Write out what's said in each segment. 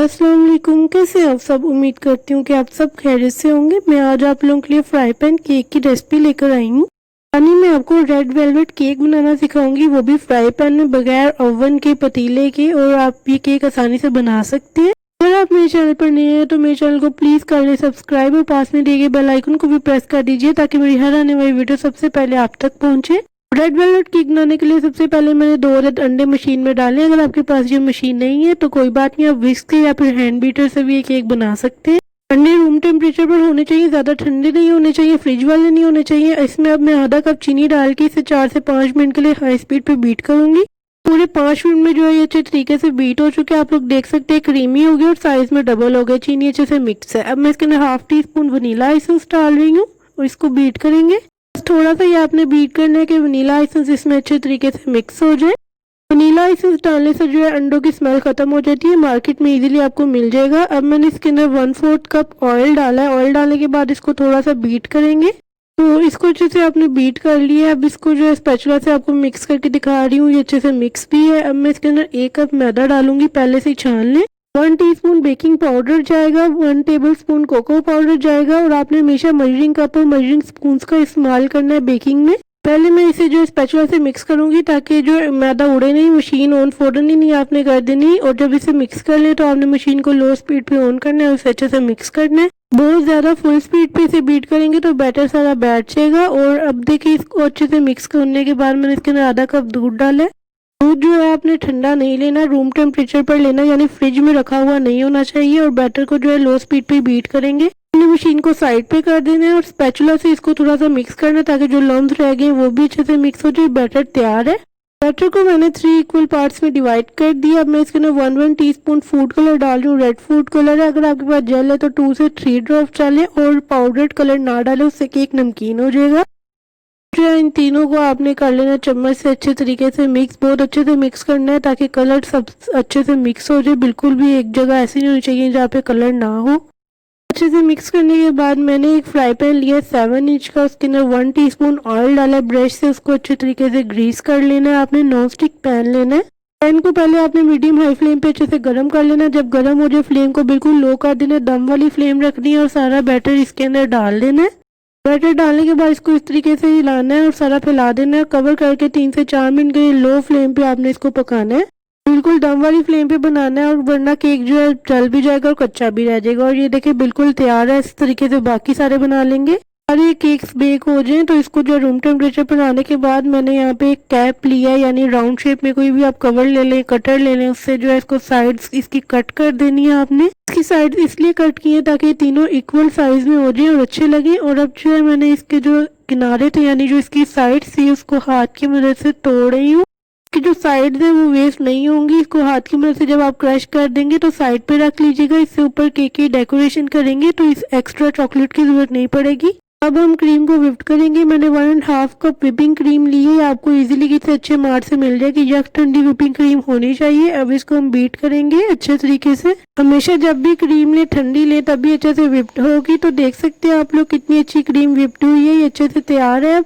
अस्सलाम वालेकुम। कैसे हैं आप सब? उम्मीद करती हूँ कि आप सब खैरियत से होंगे। मैं आज आप लोगों के लिए फ्राई पैन केक की रेसिपी लेकर आई हूँ। यानी मैं आपको रेड वेलवेट केक बनाना सिखाऊंगी, वो भी फ्राई पैन में बगैर ओवन के, पतीले के। और आप ये केक आसानी से बना सकते हैं। अगर आप मेरे चैनल पर नए हैं तो मेरे चैनल को प्लीज कर ले सब्सक्राइब और पास में दिए गए बेल आइकन को भी प्रेस कर दीजिए ताकि मेरी हर आने वाली वीडियो सबसे पहले आप तक पहुंचे। रेड वेलवेट केक बनाने के लिए सबसे पहले मैंने 2 अदद अंडे मशीन में डाले। अगर आपके पास ये मशीन नहीं है तो कोई बात नहीं, आप विस्क से या फिर हैंड बीटर से भी ये केक बना सकते हैं। अंडे रूम टेम्परेचर पर होने चाहिए, ज्यादा ठंडे नहीं होने चाहिए, फ्रिज वाले नहीं होने चाहिए। इसमें अब मैं आधा कप चीनी डाल के इसे 4 से 5 मिनट के लिए हाई स्पीड पे बीट करूंगी। पूरे 5 मिनट में जो है ये अच्छे तरीके से बीट हो चुके हैं। आप लोग देख सकते हैं क्रीमी हो गया और साइज में डबल हो गया। चीनी अच्छे से मिक्स है। अब मैं इसके अंदर half tea spoon vanilla essence डाल रही हूँ और इसको बीट करेंगे। थोड़ा सा ये आपने बीट करना है कि वनीला एसेंस इसमें अच्छे तरीके से मिक्स हो जाए। वनीला एसेंस डालने से जो है अंडों की स्मेल खत्म हो जाती है। मार्केट में इजीली आपको मिल जाएगा। अब मैंने इसके अंदर 1/4 कप ऑयल डाला है। ऑयल डालने के बाद इसको थोड़ा सा बीट करेंगे। तो इसको अच्छे से आपने बीट कर लिया है। अब इसको जो है स्पैचुला से आपको मिक्स करके दिखा रही हूँ, ये अच्छे से मिक्स भी है। अब मैं इसके अंदर 1 कप मैदा डालूंगी, पहले से ही छान लें। 1 टीस्पून बेकिंग पाउडर जाएगा, 1 टेबल स्पून कोको पाउडर जाएगा। और आपने हमेशा मेजरिंग कप और मेजरिंग स्पून का इस्तेमाल करना है बेकिंग में। पहले मैं इसे जो स्पैचुला से मिक्स करूंगी ताकि जो मैदा उड़े नहीं। मशीन ऑन फौरन ही नहीं आपने कर देनी। और जब इसे मिक्स कर ले तो आपने मशीन को लो स्पीड पे ऑन करना है और इसे अच्छे से मिक्स करना है। बहुत ज्यादा फुल स्पीड पे इसे बीट करेंगे तो बैटर सारा बैठ जाएगा। और अब देखिए इसको अच्छे से मिक्स करने के बाद मैंने इसके अंदर आधा कप दूध डाला है। दूध जो है आपने ठंडा नहीं लेना, रूम टेम्परेचर पर लेना, यानी फ्रिज में रखा हुआ नहीं होना चाहिए। और बैटर को जो है लो स्पीड पे बीट करेंगे। मशीन को साइड पे कर देना है और स्पैचुला से इसको थोड़ा सा मिक्स करना है ताकि जो लम्स रह गए वो भी अच्छे से मिक्स हो जाए। बैटर तैयार है। बैटर को मैंने 3 इक्वल पार्ट्स में डिवाइड कर दिया। अब मैं इसके अंदर 1 टीस्पून फूड कलर डाल रही हूँ। रेड फूड कलर है। अगर आपके पास जेल है तो 2 से 3 ड्रॉप डालें और पाउडर्ड कलर ना डालें, उससे केक नमकीन हो जाएगा। इन तीनों को आपने कर लेना चम्मच से अच्छे तरीके से मिक्स। बहुत अच्छे से मिक्स करना है ताकि कलर सब अच्छे से मिक्स हो जाए। बिल्कुल भी एक जगह ऐसी नहीं होनी चाहिए जहाँ पे कलर ना हो। अच्छे से मिक्स करने के बाद मैंने एक फ्राई पैन लिया 7 इंच का। उसके अंदर 1 टीस्पून ऑयल डाला। ब्रश से उसको अच्छे तरीके से ग्रीस कर लेना है। आपने नॉन स्टिक पैन लेना है। पैन को पहले आपने मीडियम हाई फ्लेम पे अच्छे से गर्म कर लेना है। जब गर्म हो जाए फ्लेम को बिल्कुल लो कर देना है। दम वाली फ्लेम रखनी है और सारा बैटर इसके अंदर डाल देना है। बैटर डालने के बाद इसको इस तरीके से हिलाना है और सारा फैला देना है। कवर करके 3 से 4 मिनट के लिए लो फ्लेम पे आपने इसको पकाना है। बिल्कुल दम वाली फ्लेम पे बनाना है और वरना केक जो है जल भी जाएगा और कच्चा भी रह जाएगा। और ये देखिए बिल्कुल तैयार है। इस तरीके से बाकी सारे बना लेंगे। सारे केक्स बेक हो जाएं तो इसको जो रूम टेम्परेचर पर आने के बाद मैंने यहाँ पे एक कैप लिया है, यानी राउंड शेप में कोई भी आप कवर ले लें, कटर ले लें। उससे जो है इसको साइड्स इसकी कट कर देनी है। आपने इसकी साइड इसलिए कट की है ताकि तीनों इक्वल साइज में हो जाए और अच्छे लगे। और अब जो है मैंने इसके जो किनारे थे यानी जो इसकी साइड थी उसको हाथ की मदद से तोड़ रही हूँ। कि जो साइड है वो वेस्ट नहीं होंगी। इसको हाथ की मदद से जब आप क्रश कर देंगे तो साइड पे रख लीजिएगा। इससे ऊपर केक की डेकोरेशन करेंगे तो इस एक्स्ट्रा चॉकलेट की जरूरत नहीं पड़ेगी। अब हम क्रीम को व्हिप करेंगे। मैंने 1.5 कप व्हिपिंग क्रीम ली है। आपको इजीली किसी अच्छे मार्ट से मिल जाएगी। जस्ट ठंडी व्हिपिंग क्रीम होनी चाहिए। अब इसको हम बीट करेंगे अच्छे तरीके से। हमेशा जब भी क्रीम ले ठंडी ले तभी अच्छे से व्हिप्ड होगी। तो देख सकते हैं आप लोग कितनी अच्छी क्रीम व्हिप्ड हुई है। ये अच्छे से तैयार है।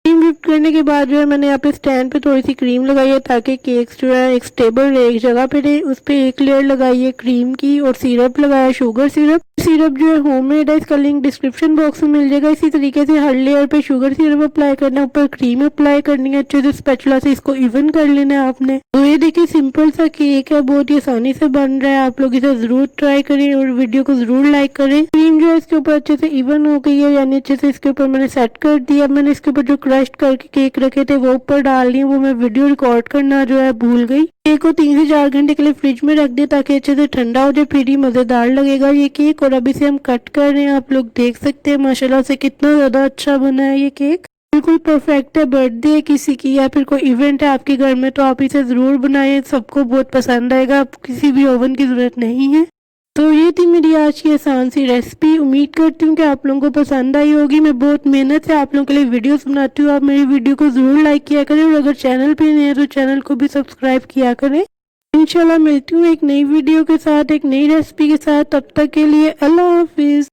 क्रीम व्हिप करने के बाद जो है मैंने यहाँ पे स्टैंड पे थोड़ी सी क्रीम लगाई है ताकि केक्स जो है एक स्टेबल रहे, एक जगह पे रहे। उस पे एक लेयर लगाई है क्रीम की और सिरप लगाया, शुगर सिरप। सिरप जो है होममेड है, इसका लिंक डिस्क्रिप्शन बॉक्स में मिल जाएगा। इसी तरीके से हर लेयर पे शुगर सिरप अप्लाई करना है, ऊपर क्रीम अप्लाई करनी है। अच्छे से स्पैचुला से इसको इवन कर लेना है आपने। तो ये देखिए सिंपल सा केक है, बहुत ही आसानी से बन रहा है। आप लोग इसे जरूर ट्राई करें और वीडियो को जरूर लाइक करें। क्रीम जो है इसके ऊपर अच्छे से इवन हो गई है, यानी अच्छे से इसके ऊपर मैंने सेट कर दिया। मैंने इसके ऊपर जो क्रश करके केक रखे थे वो ऊपर डाल दिए। वो मैं वीडियो रिकॉर्ड करना जो है भूल गई। केक को 3 से 4 घंटे के लिए फ्रिज में रख दे ताकि अच्छे से ठंडा हो जाए, फिर ही मजेदार लगेगा ये केक। और अब इसे हम कट कर रहे हैं। आप लोग देख सकते हैं माशाल्लाह से कितना ज्यादा अच्छा बना है ये केक। बिल्कुल परफेक्ट है। बर्थडे है किसी की या फिर कोई इवेंट है आपके घर में तो आप इसे जरूर बनाएं, सबको बहुत पसंद आएगा। किसी भी ओवन की जरूरत नहीं है। तो ये थी मेरी आज की आसान सी रेसिपी। उम्मीद करती हूँ कि आप लोगों को पसंद आई होगी। मैं बहुत मेहनत से आप लोगों के लिए वीडियोस बनाती हूँ। आप मेरी वीडियो को जरूर लाइक किया करें और अगर चैनल पे नए हैं तो चैनल को भी सब्सक्राइब किया करें। इंशाल्लाह मिलती हूँ एक नई वीडियो के साथ, एक नई रेसिपी के साथ। तब तक के लिए अल्लाह हाफिज।